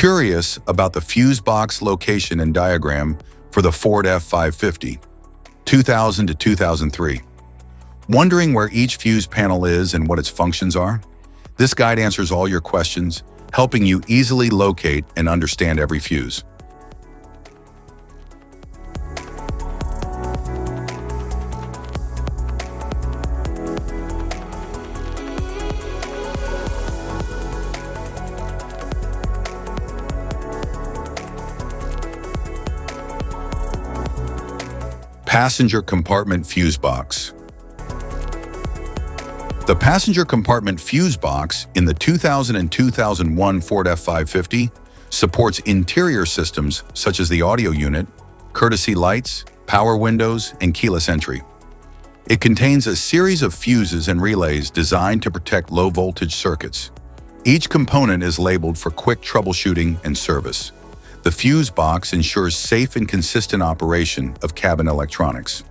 Curious about the fuse box location and diagram for the Ford F-550, 2000 to 2003? Wondering where each fuse panel is and what its functions are? This guide answers all your questions, helping you easily locate and understand every fuse. Passenger compartment fuse box. The passenger compartment fuse box in the 2000 and 2001 Ford F-550 supports interior systems such as the audio unit, courtesy lights, power windows, and keyless entry. It contains a series of fuses and relays designed to protect low-voltage circuits. Each component is labeled for quick troubleshooting and service. The fuse box ensures safe and consistent operation of cabin electronics.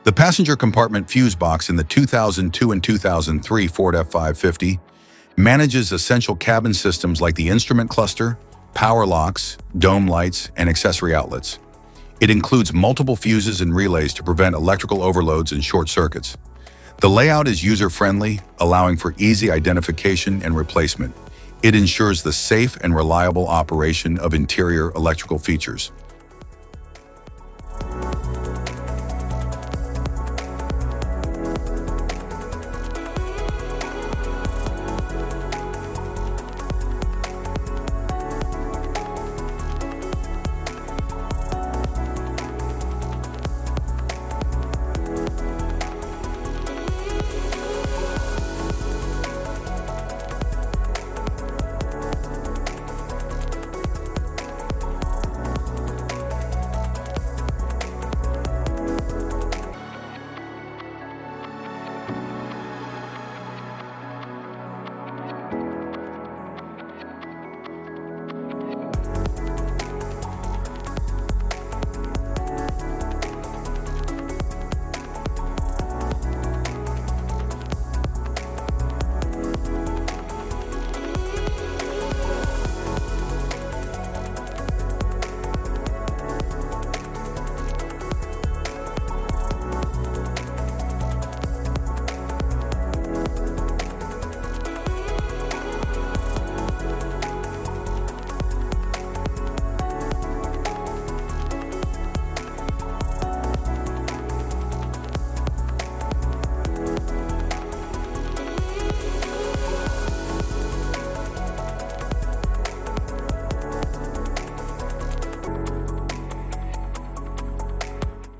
The passenger compartment fuse box in the 2002 and 2003 Ford F-550 manages essential cabin systems like the instrument cluster, power locks, dome lights, and accessory outlets. It includes multiple fuses and relays to prevent electrical overloads and short circuits. The layout is user-friendly, allowing for easy identification and replacement. It ensures the safe and reliable operation of interior electrical features.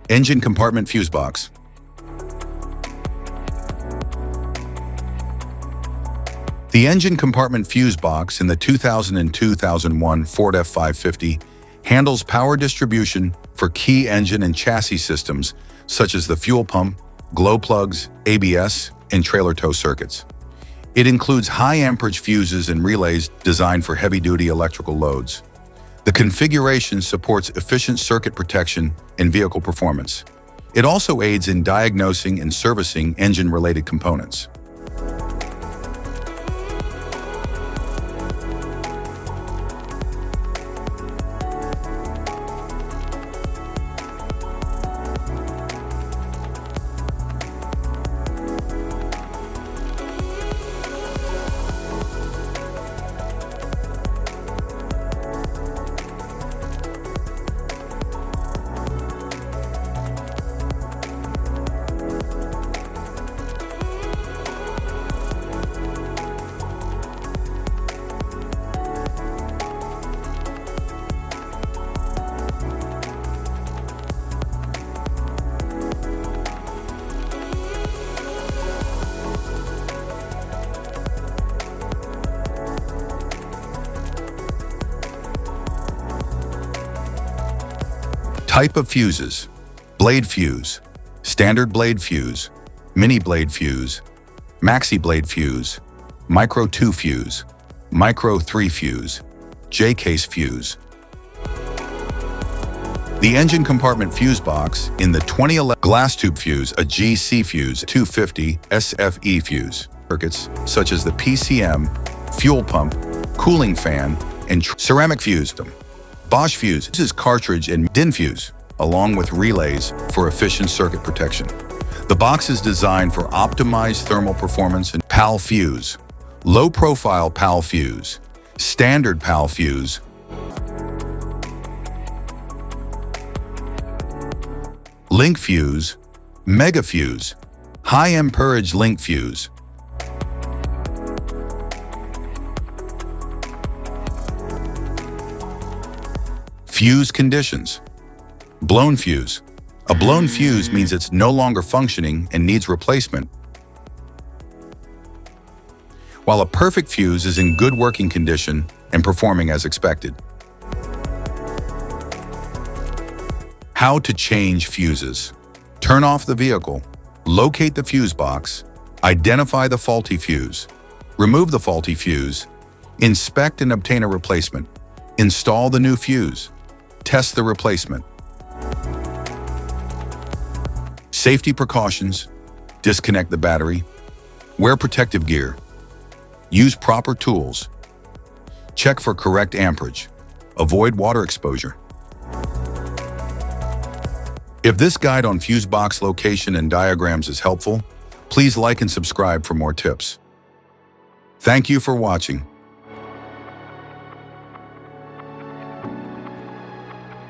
Engine compartment fuse box. The engine compartment fuse box in the 2000 and 2001 Ford F-550 handles power distribution for key engine and chassis systems such as the fuel pump, glow plugs, ABS, and trailer tow circuits. It includes high-amperage fuses and relays designed for heavy-duty electrical loads. The configuration supports efficient circuit protection and vehicle performance. It also aids in diagnosing and servicing engine-related components. Type of fuses: blade fuse, standard blade fuse, mini blade fuse, maxi blade fuse, micro 2 fuse, micro 3 fuse, J-case fuse. The engine compartment fuse box in the 2011 glass tube fuse, a GC fuse 250 SFE fuse. Circuits such as the PCM, fuel pump, cooling fan, and ceramic fuse. Bosch fuse is cartridge and DIN fuse, along with relays for efficient circuit protection. The box is designed for optimized thermal performance and PAL fuse, low-profile PAL fuse, standard PAL fuse, link fuse, mega fuse, high amperage link fuse. Fuse conditions. Blown fuse. A blown fuse means it's no longer functioning and needs replacement, while a perfect fuse is in good working condition and performing as expected. How to change fuses. Turn off the vehicle, locate the fuse box, identify the faulty fuse, remove the faulty fuse, inspect and obtain a replacement, install the new fuse, test the replacement. Safety precautions: disconnect the battery, wear protective gear, use proper tools, check for correct amperage, avoid water exposure. If this guide on fuse box location and diagrams is helpful, please like and subscribe for more tips. Thank you for watching.